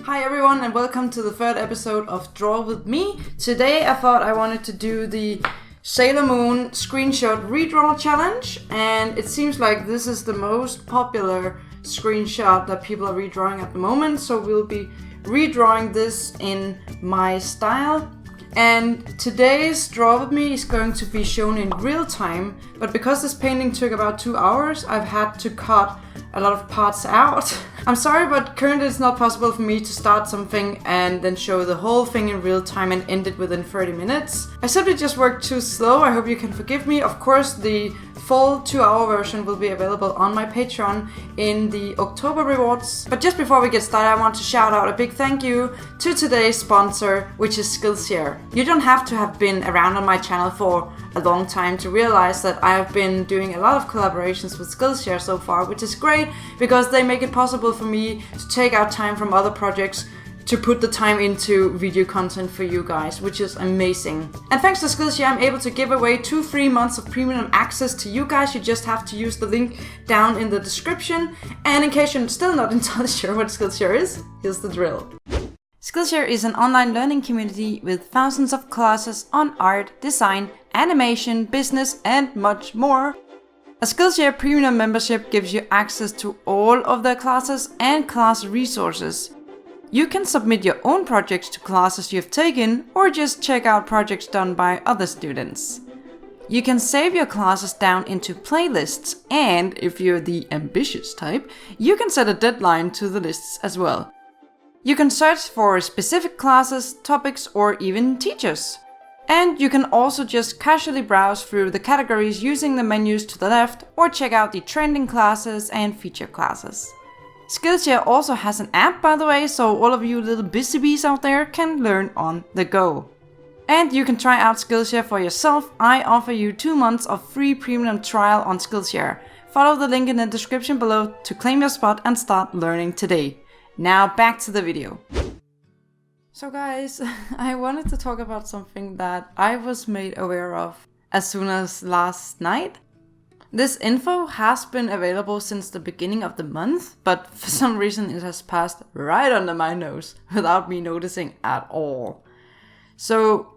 Hi everyone and welcome to the third episode of Draw With Me. Today I thought I wanted to do the Sailor Moon screenshot redraw challenge, and it seems like this is the most popular screenshot that people are redrawing at the moment, so we'll be redrawing this in my style. And today's Draw With Me is going to be shown in real time, but because this painting took about 2 hours, I've had to cut a lot of parts out. I'm sorry, but currently it's not possible for me to start something and then show the whole thing in real time and end it within 30 minutes. I simply just worked too slow. I hope you can forgive me. Of course, the full 2-hour version will be available on my Patreon in the October rewards. But just before we get started, I want to shout out a big thank you to today's sponsor, which is Skillshare. You don't have to have been around on my channel for a long time to realize that I have been doing a lot of collaborations with Skillshare so far, which is great because they make it possible for me to take out time from other projects to put the time into video content for you guys, which is amazing. And thanks to Skillshare, I'm able to give away 2 free months of premium access to you guys. You just have to use the link down in the description. And in case you're still not entirely sure what Skillshare is, here's the drill. Skillshare is an online learning community with thousands of classes on art, design, animation, business, and much more. A Skillshare premium membership gives you access to all of their classes and class resources. You can submit your own projects to classes you've taken or just check out projects done by other students. You can save your classes down into playlists, and if you're the ambitious type, you can set a deadline to the lists as well. You can search for specific classes, topics, or even teachers. And you can also just casually browse through the categories using the menus to the left or check out the trending classes and feature classes. Skillshare also has an app, by the way, so all of you little busy bees out there can learn on the go. And you can try out Skillshare for yourself. I offer you 2 months of free premium trial on Skillshare. Follow the link in the description below to claim your spot and start learning today. Now back to the video. So guys, I wanted to talk about something that I was made aware of as soon as last night. This info has been available since the beginning of the month, but for some reason it has passed right under my nose without me noticing at all. So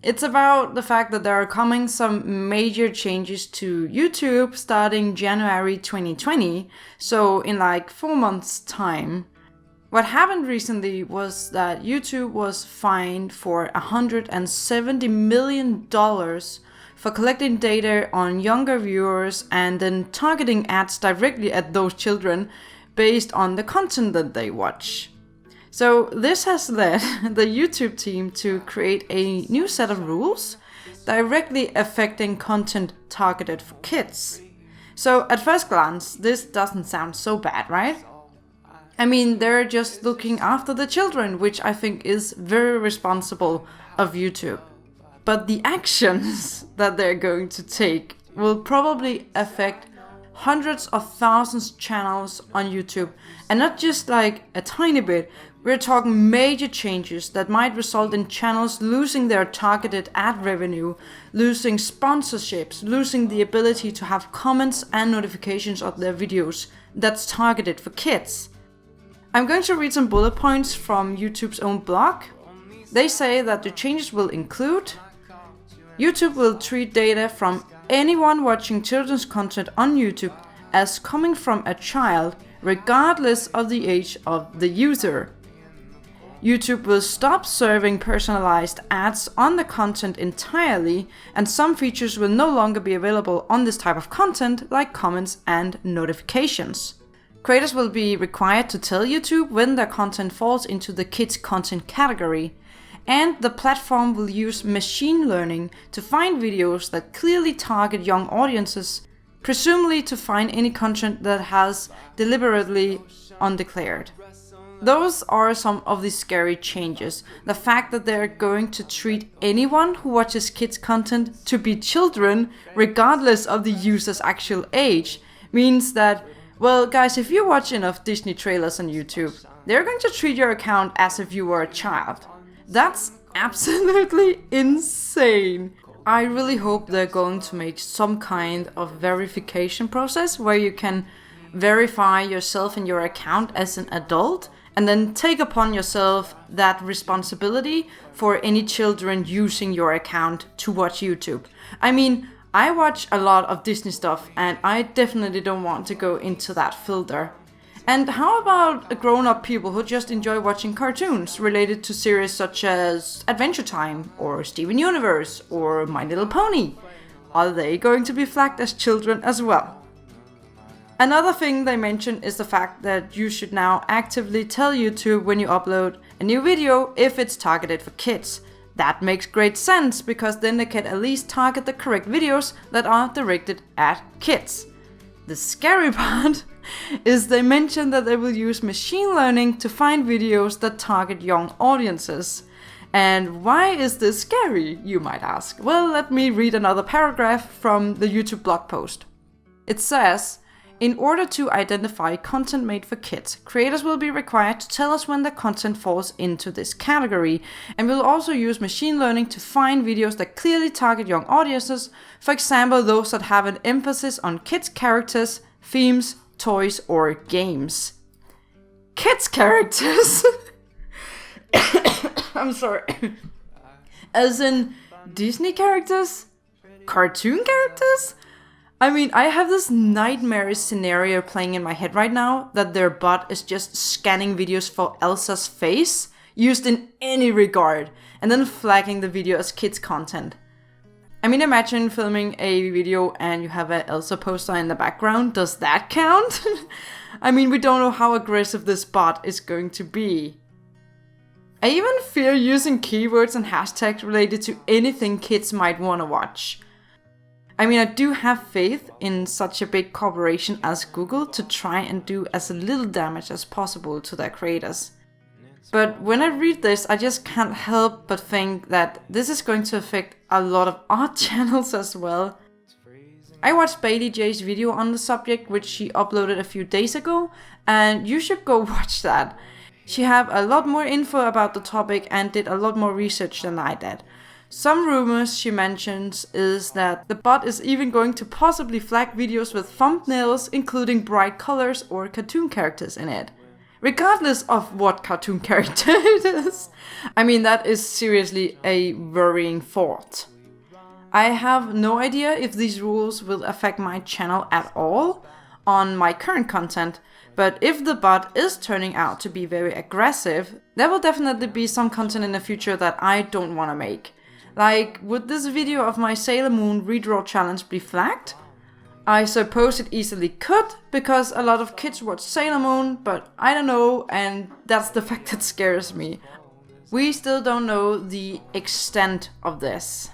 it's about the fact that there are coming some major changes to YouTube starting January 2020, so in like 4 months' time. What happened recently was that YouTube was fined for $170 million for collecting data on younger viewers and then targeting ads directly at those children based on the content that they watch. So this has led the YouTube team to create a new set of rules directly affecting content targeted for kids. So at first glance, this doesn't sound so bad, right? I mean, they're just looking after the children, which I think is very responsible of YouTube. But the actions that they're going to take will probably affect hundreds of thousands of channels on YouTube. And not just like a tiny bit, we're talking major changes that might result in channels losing their targeted ad revenue, losing sponsorships, losing the ability to have comments and notifications of their videos that's targeted for kids. I'm going to read some bullet points from YouTube's own blog. They say that the changes will include: YouTube will treat data from anyone watching children's content on YouTube as coming from a child, regardless of the age of the user. YouTube will stop serving personalized ads on the content entirely, and some features will no longer be available on this type of content, like comments and notifications. Creators will be required to tell YouTube when their content falls into the kids content category. And the platform will use machine learning to find videos that clearly target young audiences, presumably to find any content that has deliberately undeclared. Those are some of the scary changes. The fact that they're going to treat anyone who watches kids content to be children, regardless of the user's actual age, means that, well guys, if you watch enough Disney trailers on YouTube, they're going to treat your account as if you were a child. That's absolutely insane. I really hope they're going to make some kind of verification process where you can verify yourself and your account as an adult and then take upon yourself that responsibility for any children using your account to watch YouTube. I mean, I watch a lot of Disney stuff and I definitely don't want to go into that filter. And how about grown-up people who just enjoy watching cartoons related to series such as Adventure Time or Steven Universe or My Little Pony? Are they going to be flagged as children as well? Another thing they mention is the fact that you should now actively tell YouTube when you upload a new video if it's targeted for kids. That makes great sense because then they can at least target the correct videos that are directed at kids. The scary part is they mention that they will use machine learning to find videos that target young audiences. And why is this scary, you might ask? Well, let me read another paragraph from the YouTube blog post. It says, in order to identify content made for kids, creators will be required to tell us when the content falls into this category, and we'll also use machine learning to find videos that clearly target young audiences, for example those that have an emphasis on kids characters, themes, toys or games. Kids characters? I'm sorry. As in Disney characters? Cartoon characters? I mean, I have this nightmarish scenario playing in my head right now that their bot is just scanning videos for Elsa's face, used in any regard, and then flagging the video as kids content. I mean, imagine filming a video and you have an Elsa poster in the background. Does that count? I mean, we don't know how aggressive this bot is going to be. I even fear using keywords and hashtags related to anything kids might want to watch. I mean, I do have faith in such a big corporation as Google to try and do as little damage as possible to their creators. But when I read this, I just can't help but think that this is going to affect a lot of art channels as well. I watched Baylee Jae's video on the subject, which she uploaded a few days ago, and you should go watch that. She have a lot more info about the topic and did a lot more research than I did. Some rumors she mentions is that the bot is even going to possibly flag videos with thumbnails including bright colors or cartoon characters in it. Regardless of what cartoon character it is. I mean, that is seriously a worrying thought. I have no idea if these rules will affect my channel at all on my current content, but if the bot is turning out to be very aggressive, there will definitely be some content in the future that I don't want to make. Like, would this video of my Sailor Moon Redraw challenge be flagged? I suppose it easily could, because a lot of kids watch Sailor Moon, but I don't know, and that's the fact that scares me. We still don't know the extent of this.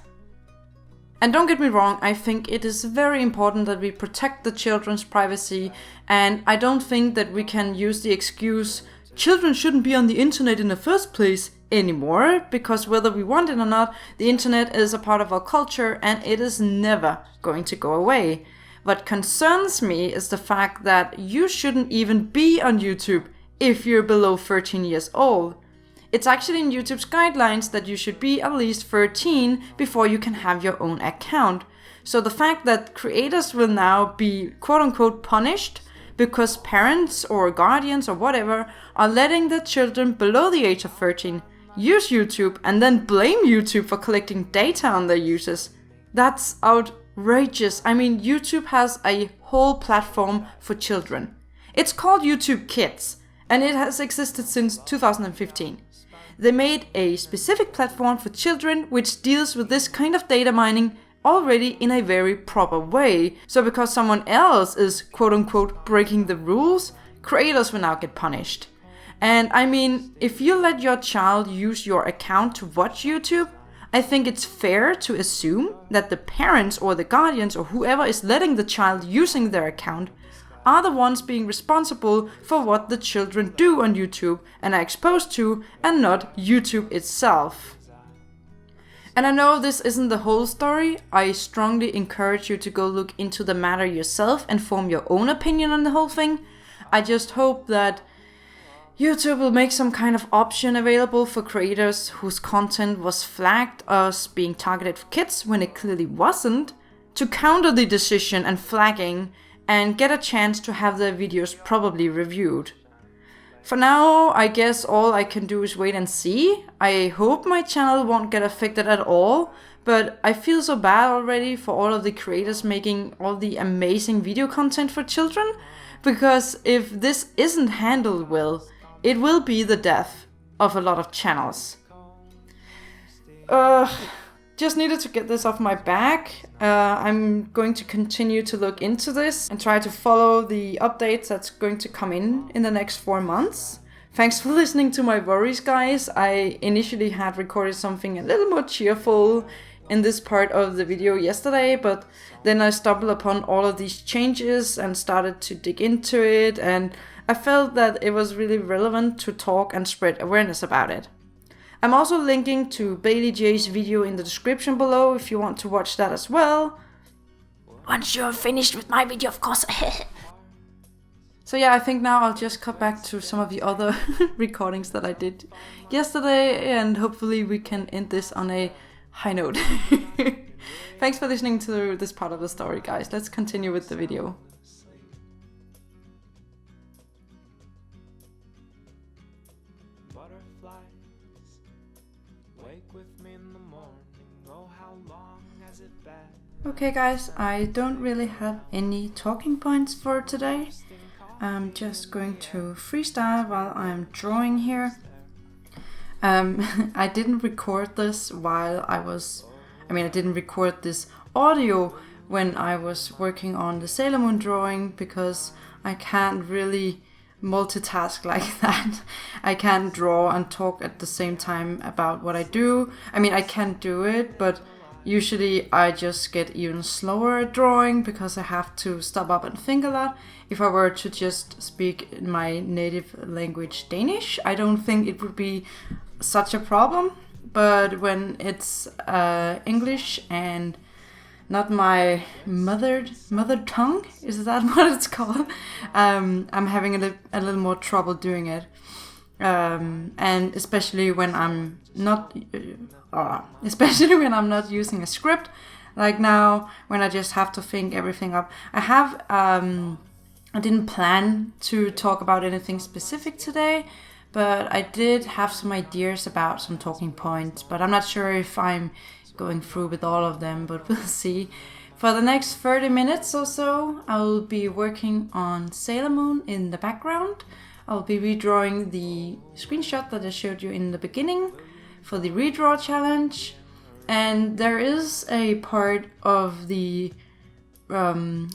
And don't get me wrong, I think it is very important that we protect the children's privacy, and I don't think that we can use the excuse, children shouldn't be on the internet in the first place, anymore, because whether we want it or not, the internet is a part of our culture and it is never going to go away. What concerns me is the fact that you shouldn't even be on YouTube if you're below 13 years old. It's actually in YouTube's guidelines that you should be at least 13 before you can have your own account. So the fact that creators will now be quote-unquote punished because parents or guardians or whatever are letting their children below the age of 13 use YouTube and then blame YouTube for collecting data on their users, that's outrageous. I mean, YouTube has a whole platform for children. It's called YouTube Kids, and it has existed since 2015. They made a specific platform for children which deals with this kind of data mining already in a very proper way. So because someone else is quote-unquote breaking the rules, creators will now get punished. And I mean, if you let your child use your account to watch YouTube, I think it's fair to assume that the parents or the guardians or whoever is letting the child using their account are the ones being responsible for what the children do on YouTube and are exposed to, and not YouTube itself. And I know this isn't the whole story. I strongly encourage you to go look into the matter yourself and form your own opinion on the whole thing. I just hope that YouTube will make some kind of option available for creators whose content was flagged as being targeted for kids when it clearly wasn't, to counter the decision and flagging and get a chance to have their videos probably reviewed. For now, I guess all I can do is wait and see. I hope my channel won't get affected at all, but I feel so bad already for all of the creators making all the amazing video content for children, because if this isn't handled well, it will be the death of a lot of channels. Just needed to get this off my back. I'm going to continue to look into this and try to follow the updates that's going to come in the next 4 months. Thanks for listening to my worries, guys. I initially had recorded something a little more cheerful in this part of the video yesterday, but then I stumbled upon all of these changes and started to dig into it, and I felt that it was really relevant to talk and spread awareness about it. I'm also linking to Baylee Jae's video in the description below if you want to watch that as well. Once you're finished with my video, of course. So yeah, I think now I'll just cut back to some of the other recordings that I did yesterday, and hopefully we can end this on a high note. Thanks for listening to this part of the story, guys. Let's continue with the video. Okay guys, I don't really have any talking points for today. I'm just going to freestyle while I'm drawing here. I didn't record this while I didn't record this audio when I was working on the Sailor Moon drawing, because I can't really multitask like that. I can't draw and talk at the same time about what I do. I mean, I can do it, but usually I just get even slower at drawing because I have to stop up and think a lot. If I were to just speak my native language Danish, I don't think it would be such a problem. But when it's English and not my mother tongue, is that what it's called? I'm having a little more trouble doing it. And especially when I'm not using a script, like now when I just have to think everything up. I didn't plan to talk about anything specific today, but I did have some ideas about some talking points, but I'm not sure if I'm going through with all of them, but we'll see. For the next 30 minutes or so, I'll be working on Sailor Moon in the background. I'll be redrawing the screenshot that I showed you in the beginning for the redraw challenge. And there is a part of the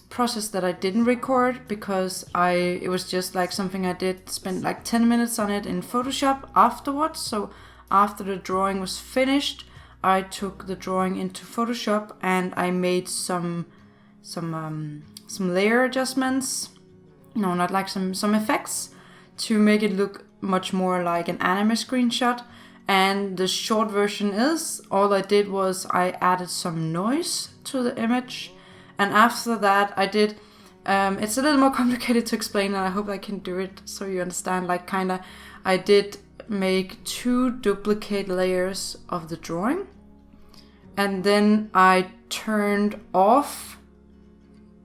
process that I didn't record because it was just like something I did, spend like 10 minutes on it in Photoshop afterwards. So after the drawing was finished, I took the drawing into Photoshop and I made some layer adjustments. No, not like some effects to make it look much more like an anime screenshot. And the short version is, all I did was I added some noise to the image. And after that I did, it's a little more complicated to explain, and I hope I can do it so you understand, like kinda, I did make 2 duplicate layers of the drawing. And then I turned off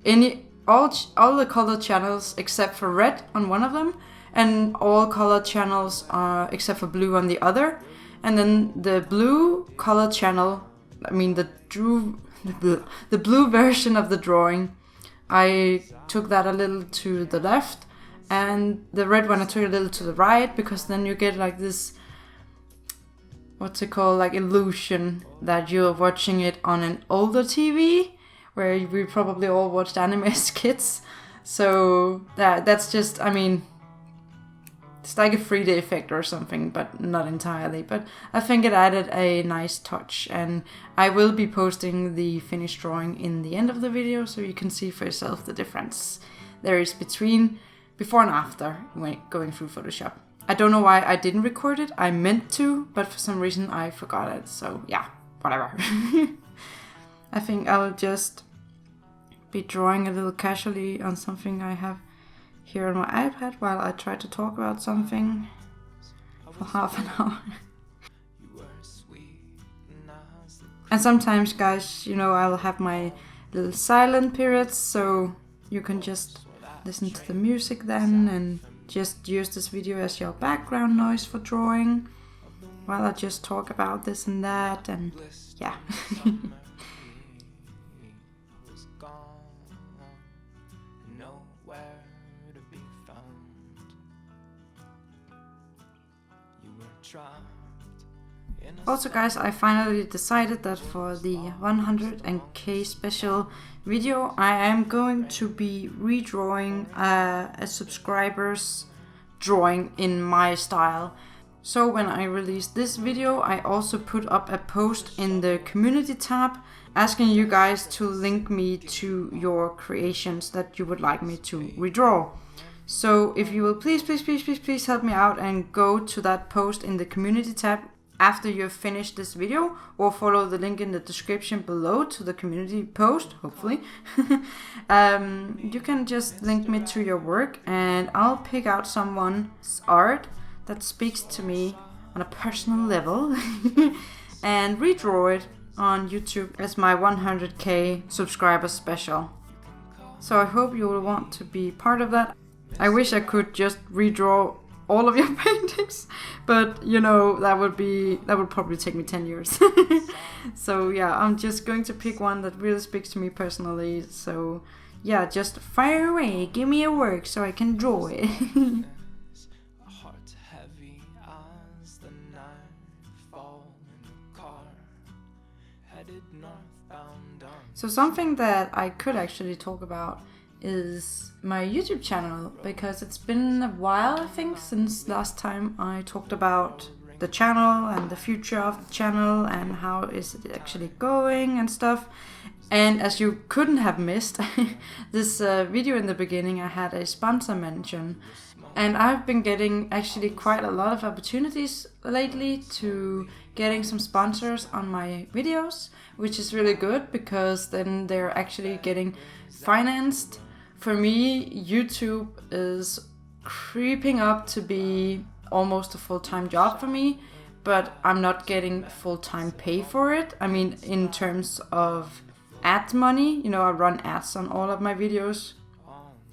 all the color channels except for red on one of them, and all color channels except for blue on the other. And then the blue color channel, the blue version of the drawing, I took that a little to the left, and the red one I took a little to the right, because then you get like this, what's it called, like illusion that you're watching it on an older TV, where we probably all watched anime as kids. So that's just, I mean, it's like a 3D effect or something, but not entirely. But I think it added a nice touch, and I will be posting the finished drawing in the end of the video, so you can see for yourself the difference there is between before and after when going through Photoshop. I don't know why I didn't record it. I meant to, but for some reason I forgot it. So yeah, whatever. I think I'll just be drawing a little casually on something I have here on my iPad while I try to talk about something for half an hour. And sometimes, guys, you know, I'll have my little silent periods, so you can just listen to the music then and just use this video as your background noise for drawing while I just talk about this and that, and yeah. Also guys, I finally decided that for the 100k special video I am going to be redrawing a subscriber's drawing in my style. So when I released this video, I also put up a post in the community tab asking you guys to link me to your creations that you would like me to redraw. So if you will please help me out and go to that post in the community tab after you've finished this video, or follow the link in the description below to the community post, hopefully. You can just link me to your work and I'll pick out someone's art that speaks to me on a personal level and redraw it on YouTube as my 100k subscriber special. So I hope you will want to be part of that. I wish I could just redraw all of your paintings, but you know, that would probably take me 10 years. So yeah, I'm just going to pick one that really speaks to me personally. So yeah, just fire away, give me a work so I can draw it. So something that I could actually talk about is my YouTube channel, because it's been a while, I think, since last time I talked about the channel and the future of the channel and how is it actually going and stuff. And as you couldn't have missed, this video in the beginning I had a sponsor mention, and I've been getting actually quite a lot of opportunities lately to getting some sponsors on my videos, which is really good because then they're actually getting financed. For me, YouTube is creeping up to be almost a full-time job for me, but I'm not getting full-time pay for it. I mean, in terms of ad money, you know, I run ads on all of my videos.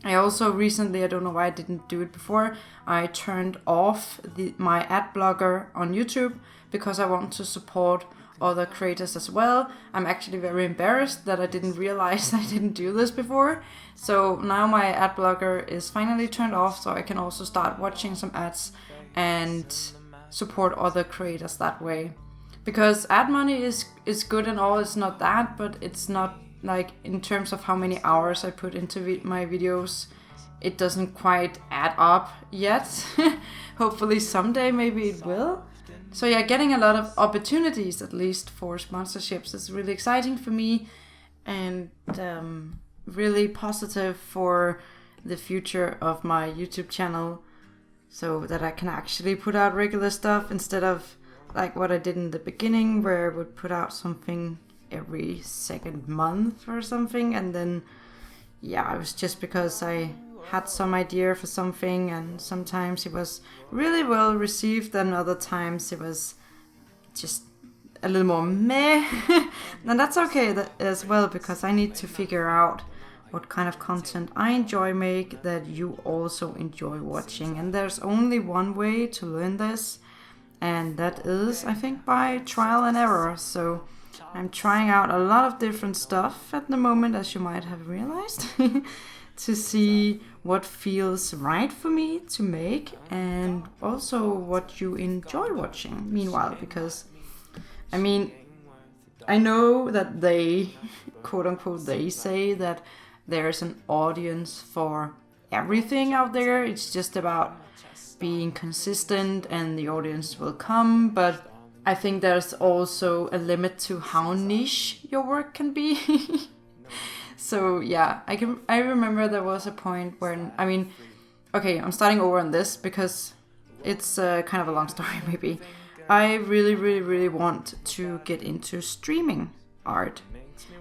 I also recently, I don't know why I didn't do it before, I turned off my ad blocker on YouTube because I want to support other creators as well. I'm actually very embarrassed that I didn't realize I didn't do this before. So now my ad blocker is finally turned off, so I can also start watching some ads and support other creators that way. Because ad money is good and all, it's not that, but it's not like in terms of how many hours I put into my videos, it doesn't quite add up yet. Hopefully someday maybe it will. So yeah, getting a lot of opportunities, at least for sponsorships, is really exciting for me and really positive for the future of my YouTube channel, so that I can actually put out regular stuff instead of like what I did in the beginning, where I would put out something every second month or something, and then yeah, it was just because I had some idea for something, and sometimes it was really well received and other times it was just a little more meh. And that's okay as well, because I need to figure out what kind of content I enjoy make that you also enjoy watching, and there's only one way to learn this, and that is, I think, by trial and error. So I'm trying out a lot of different stuff at the moment, as you might have realized, to see what feels right for me to make and also what you enjoy watching meanwhile. Because, I mean, I know that they, quote unquote, they say that there's an audience for everything out there. It's just about being consistent and the audience will come, but I think there's also a limit to how niche your work can be. So yeah, I remember there was a point where, I mean, okay, I'm starting over on this because it's kind of a long story maybe. I really want to get into streaming art,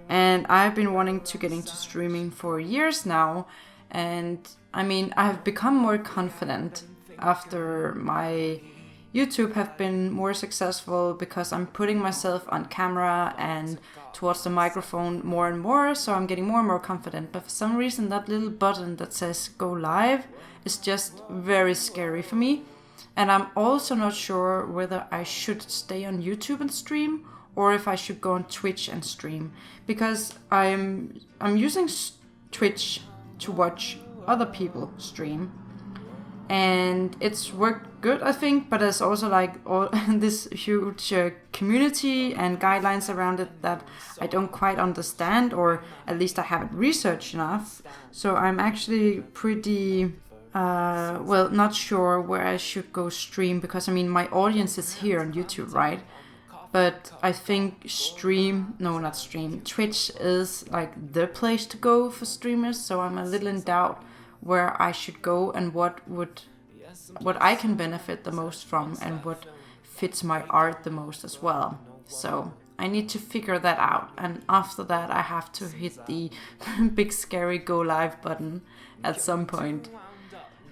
and I've been wanting to get into streaming for years now, and I mean, I've become more confident after my YouTube have been more successful because I'm putting myself on camera and towards the microphone more and more, so I'm getting more and more confident. But for some reason that little button that says go live is just very scary for me. And I'm also not sure whether I should stay on YouTube and stream or if I should go on Twitch and stream, because I'm using Twitch to watch other people stream, and it's worked good, I think, but there's also like all this huge community and guidelines around it that I don't quite understand, or at least I haven't researched enough. So I'm actually pretty not sure where I should go stream, because I mean my audience is here on YouTube, right? But I think Twitch is like the place to go for streamers, so I'm a little in doubt where I should go and what I can benefit the most from and what fits my art the most as well. So I need to figure that out, and after that I have to hit the big scary go live button at some point.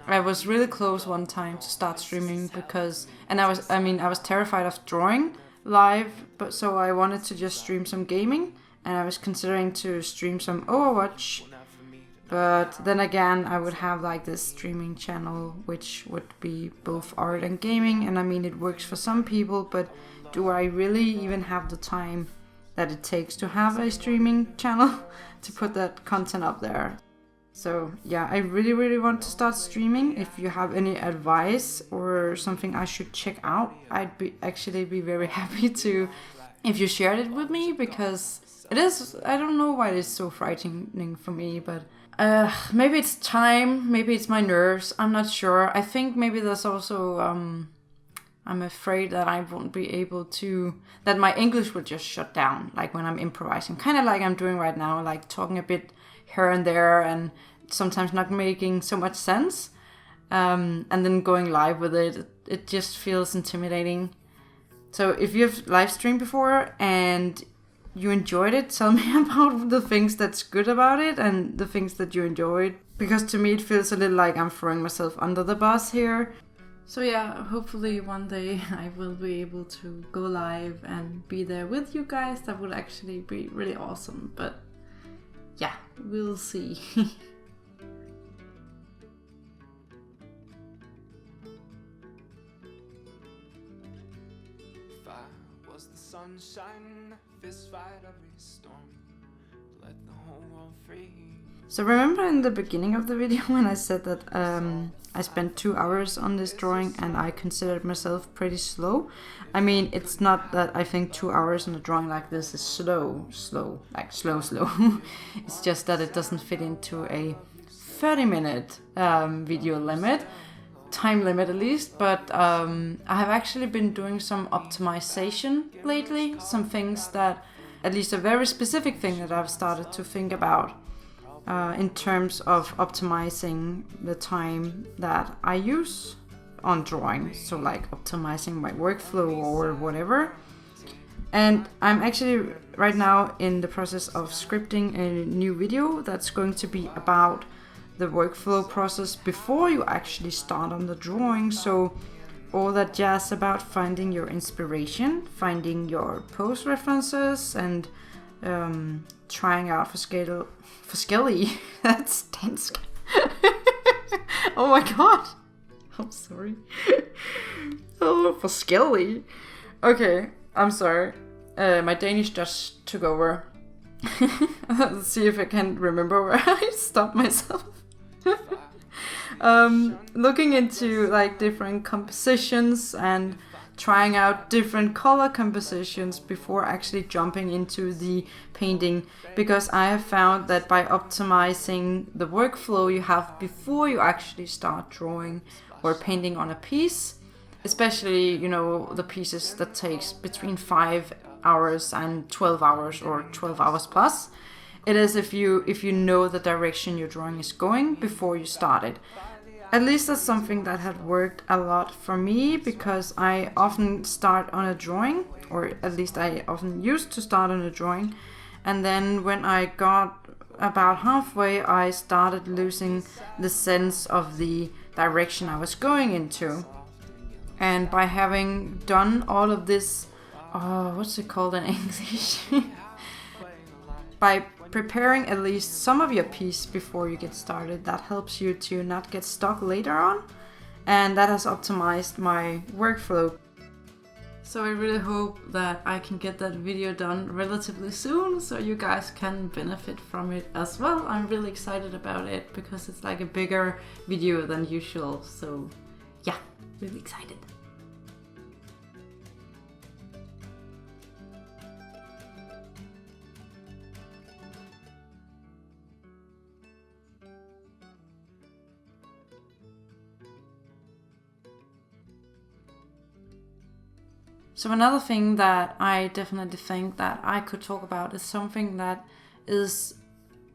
I was really close one time to start streaming I was terrified of drawing live, but so I wanted to just stream some gaming, and I was considering to stream some Overwatch, but then again I would have like this streaming channel which would be both art and gaming, and I mean it works for some people, but do I really even have the time that it takes to have a streaming channel to put that content up there? So yeah, I really want to start streaming. If you have any advice or something I should check out, I'd be very happy to if you shared it with me, because it is, I don't know why it is so frightening for me, but maybe it's time, maybe it's my nerves, I'm not sure. I think maybe there's also I'm afraid that I won't be able to, that my English will just shut down, like when I'm improvising, kind of like I'm doing right now, like talking a bit here and there and sometimes not making so much sense, and then going live with it just feels intimidating. So if you've live streamed before and you enjoyed it, tell me about the things that's good about it and the things that you enjoyed, because to me it feels a little like I'm throwing myself under the bus here. So yeah, hopefully one day I will be able to go live and be there with you guys. That would actually be really awesome, but yeah, we'll see. Sunshine, fist fight every storm, let the whole world free. So remember in the beginning of the video when I said that I spent 2 hours on this drawing and I considered myself pretty slow? I mean, it's not that I think 2 hours on a drawing like this is slow. It's just that it doesn't fit into a 30-minute video limit. Time limit at least, but I have actually been doing some optimization lately, some things that, at least a very specific thing that I've started to think about in terms of optimizing the time that I use on drawing, so like optimizing my workflow or whatever. And I'm actually right now in the process of scripting a new video that's going to be about the workflow process before you actually start on the drawing. So all that jazz about finding your inspiration, finding your pose references, and trying out for Skelly. That's tense. Oh my god. I'm sorry. Oh, for Skelly. Okay, I'm sorry. My Danish just took over. Let's see if I can remember where I stopped myself. Looking into like different compositions and trying out different color compositions before actually jumping into the painting, because I have found that by optimizing the workflow you have before you actually start drawing or painting on a piece, especially, you know, the pieces that takes between 5 hours and 12 hours or 12 hours plus, it is if you know the direction your drawing is going before you start it. At least that's something that had worked a lot for me, because I often start on a drawing, or at least I often used to start on a drawing, and then when I got about halfway I started losing the sense of the direction I was going into. And by having done all of this, what's it called in English? By preparing at least some of your piece before you get started, that helps you to not get stuck later on. And that has optimized my workflow. So I really hope that I can get that video done relatively soon so you guys can benefit from it as well. I'm really excited about it because it's like a bigger video than usual. So yeah, really excited. So another thing that I definitely think that I could talk about is something that is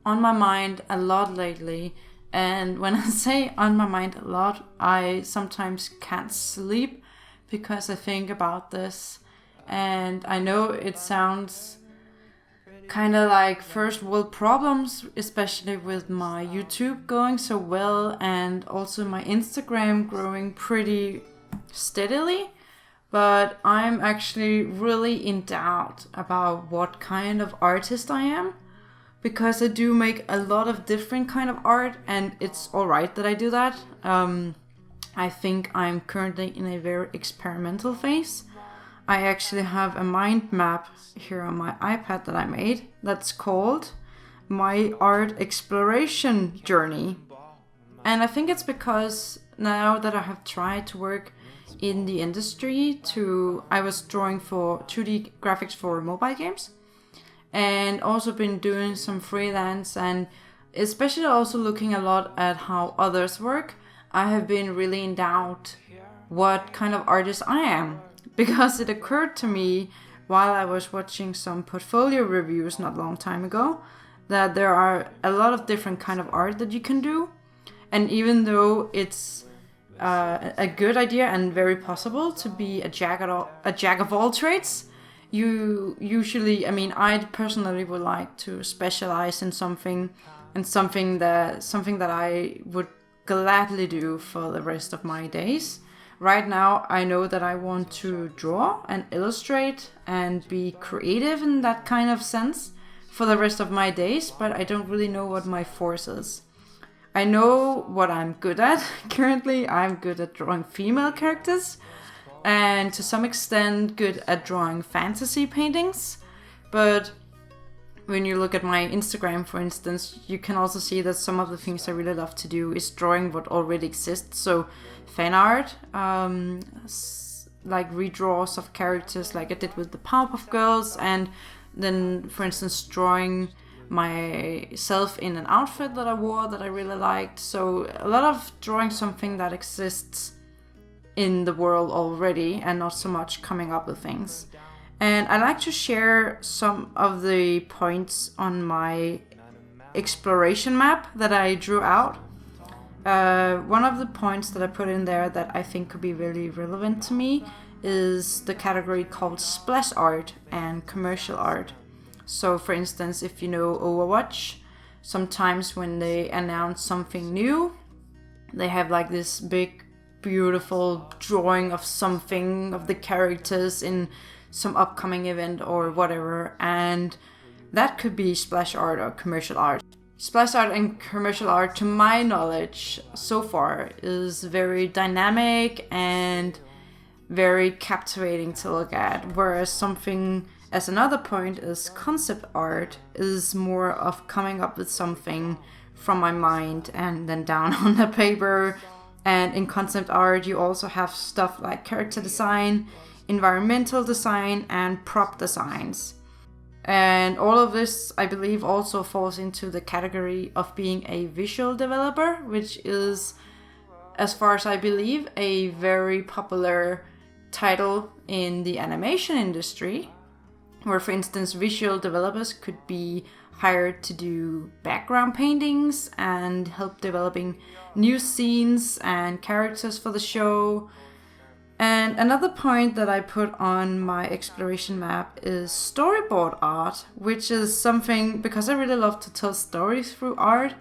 on my mind a lot lately. And when I say on my mind a lot, I sometimes can't sleep because I think about this. And I know it sounds kind of like first world problems, especially with my YouTube going so well and also my Instagram growing pretty steadily. But I'm actually really in doubt about what kind of artist I am, because I do make a lot of different kind of art, and it's alright that I do that. I think I'm currently in a very experimental phase. I actually have a mind map here on my iPad that I made that's called My Art Exploration Journey. And I think it's because now that I have tried to work in the industry I was drawing for 2D graphics for mobile games, and also been doing some freelance, and especially also looking a lot at how others work. I have been really in doubt what kind of artist I am, because it occurred to me while I was watching some portfolio reviews not a long time ago that there are a lot of different kind of art that you can do. And even though it's a good idea and very possible to be a jack of all trades, you usually, I personally would like to specialize in something, and something that I would gladly do for the rest of my days. Right now, I know that I want to draw and illustrate and be creative in that kind of sense for the rest of my days, but I don't really know what my force is. I know what I'm good at. Currently, I'm good at drawing female characters, and to some extent good at drawing fantasy paintings. But when you look at my Instagram, for instance, you can also see that some of the things I really love to do is drawing what already exists. So fan art, like redraws of characters like I did with the Powerpuff Girls, and then, for instance, drawing myself in an outfit that I wore that I really liked. So a lot of drawing something that exists in the world already and not so much coming up with things. And I like to share some of the points on my exploration map that I drew out. One of the points that I put in there that I think could be really relevant to me is the category called splash art and commercial art. So for instance, if you know Overwatch, sometimes when they announce something new, they have like this big, beautiful drawing of something, of the characters in some upcoming event or whatever, and that could be splash art or commercial art. Splash art and commercial art, to my knowledge so far, is very dynamic and very captivating to look at, whereas something as another point is concept art is more of coming up with something from my mind and then down on the paper. And in concept art you also have stuff like character design, environmental design, and prop designs. And all of this, I believe, also falls into the category of being a visual developer, which is, as far as I believe, a very popular title in the animation industry, where, for instance, visual developers could be hired to do background paintings and help developing new scenes and characters for the show. And another point that I put on my exploration map is storyboard art, which is something, because I really love to tell stories through art.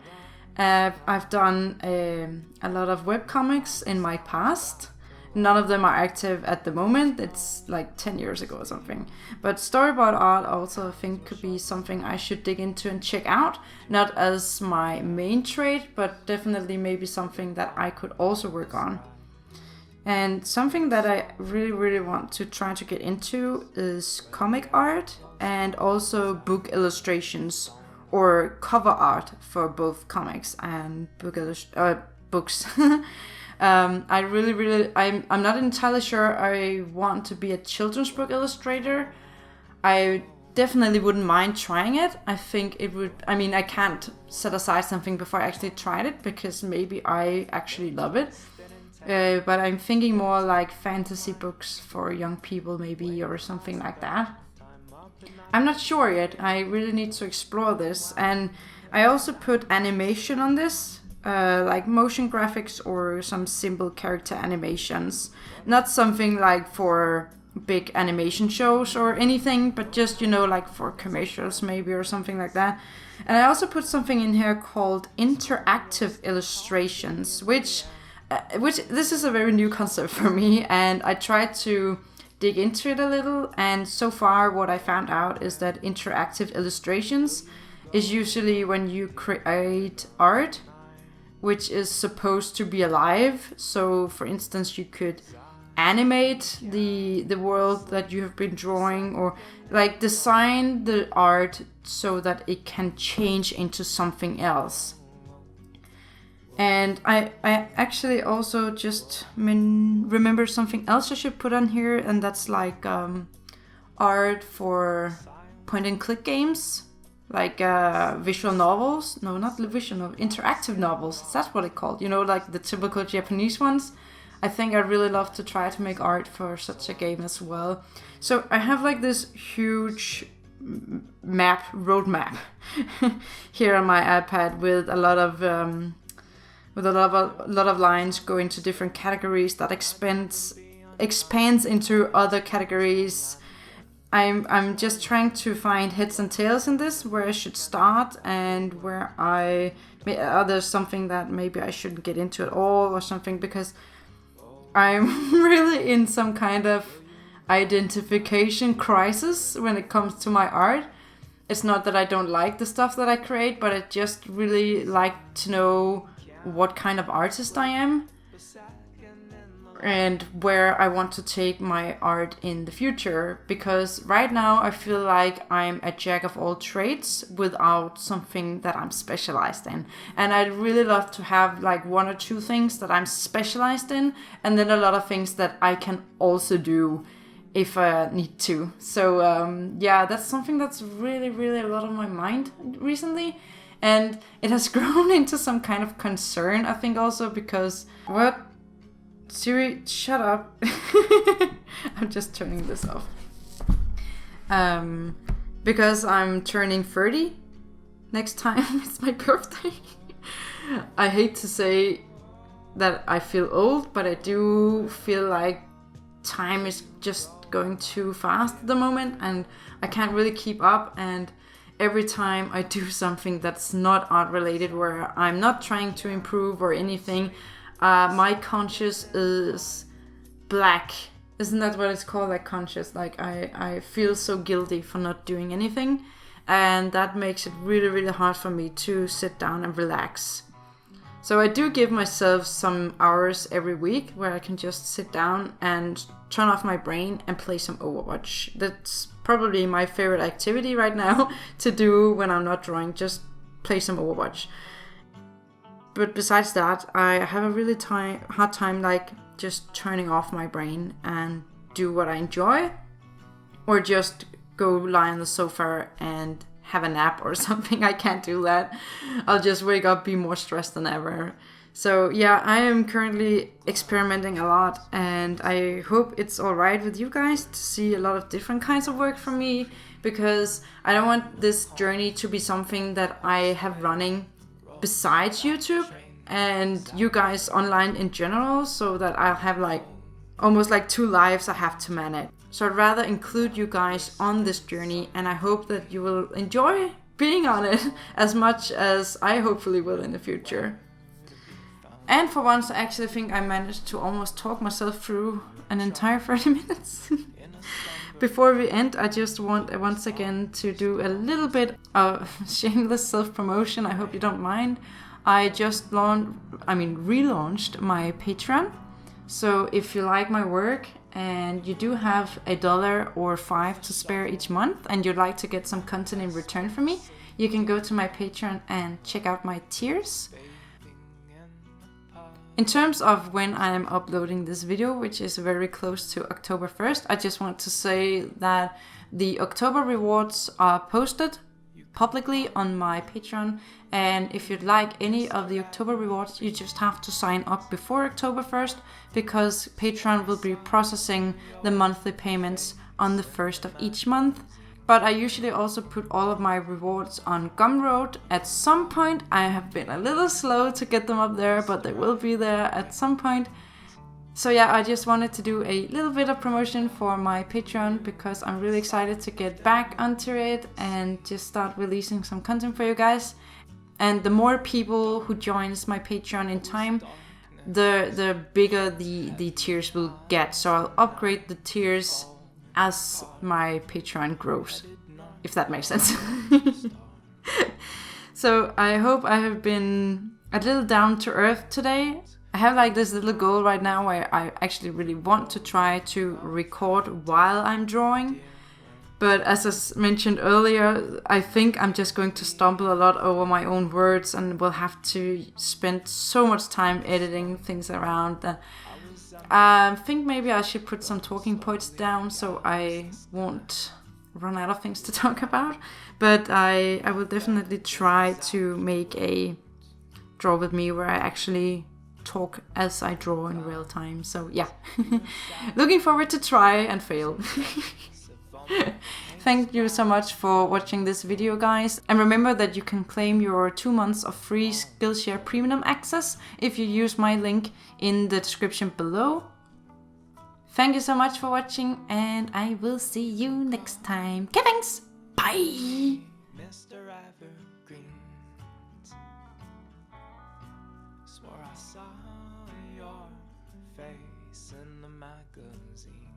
I've done a lot of webcomics in my past, None of them are active at the moment. It's like 10 years ago or something. But storyboard art also I think could be something I should dig into and check out. Not as my main trade, but definitely maybe something that I could also work on. And something that I really want to try to get into is comic art and also book illustrations or cover art for both comics and books. I'm not entirely sure I want to be a children's book illustrator. I definitely wouldn't mind trying it. I think it would, I can't set aside something before I actually tried it because maybe I actually love it. But I'm thinking more like fantasy books for young people maybe, or something like that. I'm not sure yet. I really need to explore this. And I also put animation on this, like motion graphics or some simple character animations. Not something like for big animation shows or anything, but just, like for commercials maybe or something like that. And I also put something in here called interactive illustrations, which this is a very new concept for me, and I tried to dig into it a little, and so far what I found out is that interactive illustrations is usually when you create art which is supposed to be alive. So for instance, you could animate the world that you have been drawing, or like design the art so that it can change into something else. And I actually also just remember something else I should put on here, and that's like art for point and click games, like visual novels. No, not visual novels, interactive novels. That's what it's called. Like the typical Japanese ones. I think I'd really love to try to make art for such a game as well. So I have like this huge roadmap here on my iPad with a lot of lines going to different categories that expands into other categories. I'm just trying to find heads and tails in this, where I should start and where there's something that maybe I shouldn't get into at all or something, because I'm really in some kind of identification crisis when it comes to my art. It's not that I don't like the stuff that I create, but I just really like to know what kind of artist I am and where I want to take my art in the future. Because right now I feel like I'm a jack of all trades without something that I'm specialized in. And I'd really love to have like one or two things that I'm specialized in, and then a lot of things that I can also do if I need to. So that's something that's really a lot on my mind recently. And it has grown into some kind of concern, I think, also because... What? Siri, shut up. I'm just turning this off. Because I'm turning 30 next time. It's my birthday. I hate to say that I feel old, but I do feel like time is just going too fast at the moment, and I can't really keep up. And every time I do something that's not art related, where I'm not trying to improve or anything, my conscience is black. Isn't that what it's called? Like conscious. Like I feel so guilty for not doing anything, and that makes it really hard for me to sit down and relax. So I do give myself some hours every week where I can just sit down and turn off my brain and play some Overwatch. That's probably my favorite activity right now to do when I'm not drawing, just play some Overwatch. But besides that, I have a really hard time like just turning off my brain and do what I enjoy, or just go lie on the sofa and have a nap or something. I can't do that. I'll just wake up, be more stressed than ever. So yeah, I am currently experimenting a lot, and I hope it's alright with you guys to see a lot of different kinds of work from me, because I don't want this journey to be something that I have running besides YouTube and you guys online in general, so that I'll have like almost like two lives I have to manage. So I'd rather include you guys on this journey, and I hope that you will enjoy being on it as much as I hopefully will in the future. And for once, I actually think I managed to almost talk myself through an entire 30 minutes. Before we end, I just want once again to do a little bit of shameless self-promotion. I hope you don't mind. I just relaunched my Patreon. So if you like my work and you do have $1 or $5 to spare each month and you'd like to get some content in return from me, you can go to my Patreon and check out my tiers. In terms of when I am uploading this video, which is very close to October 1st, I just want to say that the October rewards are posted publicly on my Patreon, and if you'd like any of the October rewards, you just have to sign up before October 1st, because Patreon will be processing the monthly payments on the 1st of each month. But I usually also put all of my rewards on Gumroad. At some point, I have been a little slow to get them up there, but they will be there at some point. So yeah, I just wanted to do a little bit of promotion for my Patreon, because I'm really excited to get back onto it and just start releasing some content for you guys. And the more people who joins my Patreon in time, the bigger the tiers will get. So I'll upgrade the tiers as my Patreon grows, if that makes sense. So I hope I have been a little down to earth today. I have like this little goal right now where I actually really want to try to record while I'm drawing. But as I mentioned earlier, I think I'm just going to stumble a lot over my own words and will have to spend so much time editing things around. I think maybe I should put some talking points down so I won't run out of things to talk about. But I will definitely try to make a draw with me where I actually talk as I draw in real time. So yeah, looking forward to try and fail. Thank you so much for watching this video, guys. And remember that you can claim your 2 months of free Skillshare Premium access if you use my link in the description below. Thank you so much for watching, and I will see you next time. Okay, thanks. Bye. Mr. Evergreens, swore I saw your face in the magazine.